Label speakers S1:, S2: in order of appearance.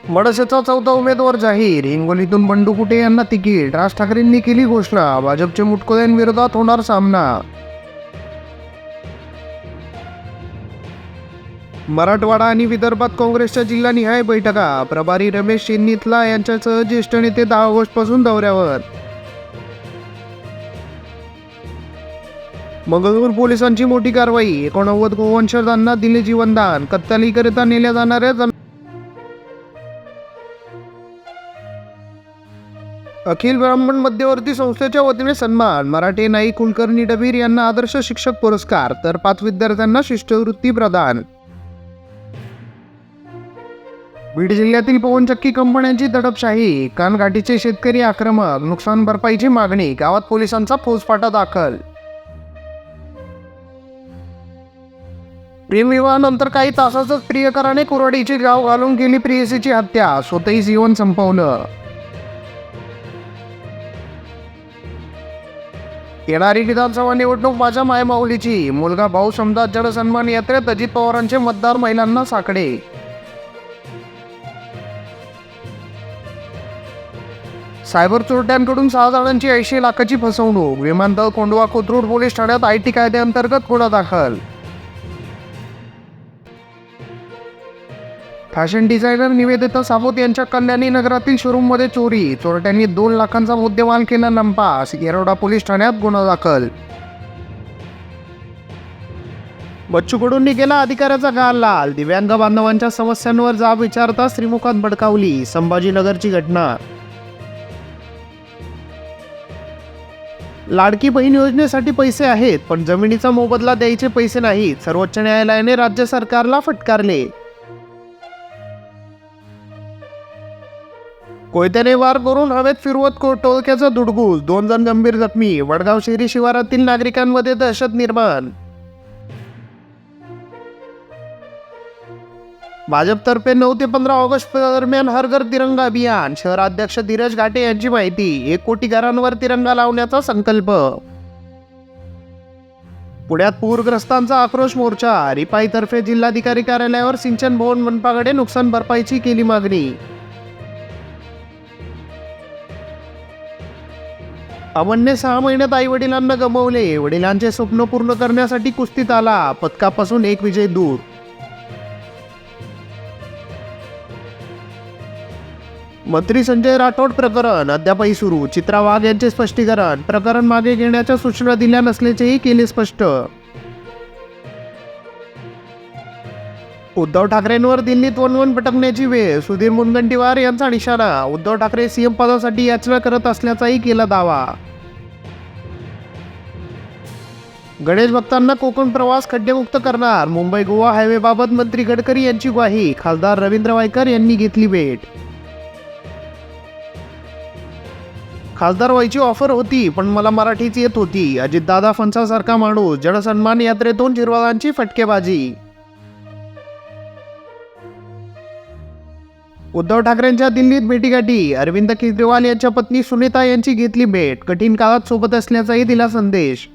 S1: मनसेचा चौथा उमेदवार जाहीर. हिंगोलीतून बंडू कुटे यांना तिकीट. राज ठाकरेंनी केली घोषणा. भाजपचे मुटकुळ्यांविरोधात होणार सामना. मराठवाडा आणि विदर्भात काँग्रेसच्या जिल्हानिहाय बैठका. प्रभारी रमेश शेन्निथला यांच्यासह ज्येष्ठ नेते 10 ऑगस्टपासून दौऱ्यावर. मंगळूर पोलिसांची मोठी कारवाई. 89 गोवंशजांना दिले जीवनदान. कत्तलीकरिता नेल्या जाणाऱ्या अखिल ब्राह्मण मध्यवर्ती संस्थेच्या वतीने सन्मान. मराठे नाईक कुलकर्णी डबीर यांना आदर्श शिक्षक पुरस्कार तर 5 विद्यार्थ्यांना शिष्यवृत्ती प्रदान. बीड जिल्ह्यातील पवनचक्की कंपन्यांची दडपशाही. कानघाटीचे शेतकरी आक्रमक. नुकसान भरपाईची मागणी. गावात पोलिसांचा फौजफाटा दाखल. प्रेमविवाहानंतर काही तासातच प्रियकराने कुऱ्हाडीची गाव घालून केली प्रेयसीची हत्या. स्वतःही जीवन संपवलं. येणारी विधानसभा निवडणूक माझ्या मायमाऊलीची. मुलगा भाऊ समजा जनसन्मान यात्रेत अजित पवारांचे मतदार महिलांना साकडे. सायबर चोरट्यांकडून 6 जणांची 80 लाखाची फसवणूक. विमानतळ कोंढवा कोथरूड पोलीस ठाण्यात IT कायद्याअंतर्गत गुन्हा दाखल. फॅशन डिझायनर निवेदिता सावंत यांच्या कल्याणी नगरातील शोरूममध्ये चोरी. चोरट्यांनी 2 लाखांचा मुद्देमाल केला नंपास. येरवडा पोलीस ठाण्यात गुन्हा दाखल. बच्चू कडूंनी केला अधिकाऱ्याचा गाल लाल. दिव्यांग बांधवांच्या समस्यांवर जाब विचारता श्रीमुखात भडकावली. संभाजीनगरची घटना. लाडकी बहीण योजनेसाठी पैसे आहेत पण जमिनीचा मोबदला द्यायचे पैसे नाहीत. सर्वोच्च न्यायालयाने राज्य सरकारला फटकारले. कोयत्याने वार करून हवेत फिरवत टोळक्याचा दुडगूस. 2 जण गंभीर जखमी. वडगाव शहरी शिवारातील नागरिकांमध्ये दहशत निर्माण. भाजपतर्फे 9 ते 15 ऑगस्ट दरम्यान हर घर तिरंगा अभियान. शहराध्यक्ष धीरज घाटे यांची माहिती. 1 कोटी घरांवर तिरंगा लावण्याचा संकल्प. पुण्यात पूरग्रस्तांचा आक्रोश मोर्चा. रिपाईतर्फे जिल्हाधिकारी कार्यालयावर सिंचन भवन मनपाकडे नुकसान भरपाईची केली मागणी. अमनने 6 महिन्यात आई वडिलांना गमावले. वडिलांचे स्वप्न पूर्ण करण्यासाठी कुस्तीत आला. पदकापासून 1 विजय दूर. मंत्री संजय राठोड प्रकरण अद्यापही सुरू. चित्रा वाघ यांचे स्पष्टीकरण. प्रकरण मागे घेण्याच्या सूचना दिल्या नसल्याचेही केले स्पष्ट. उद्धव ठाकरेंवर दिल्लीत वणवण भटकण्याची वेळ. सुधीर मुनगंटीवार यांचा निशाणा. उद्धव ठाकरे CM पदासाठी याचना करत असल्याचाही केला दावा. गणेश भक्तांना कोकण प्रवास खड्डेमुक्त करणार. मुंबई गोवा हायवेबाबत मंत्री गडकरी यांची ग्वाही. खासदार रवींद्र वायकर यांनी घेतली भेट. खासदार व्हायची ऑफर होती पण मला मराठीच येत होती. अजितदादा फणसासारखा माणूस. जनसन्मान यात्रेतून शिरवालांची फटकेबाजी. उद्धव ठाकरेंच्या दिल्लीत भेटीगाठी. अरविंद केजरीवाल यांच्या पत्नी सुनीता यांची घेतली भेट. कठीण काळात सोबत असल्याचाही दिला संदेश.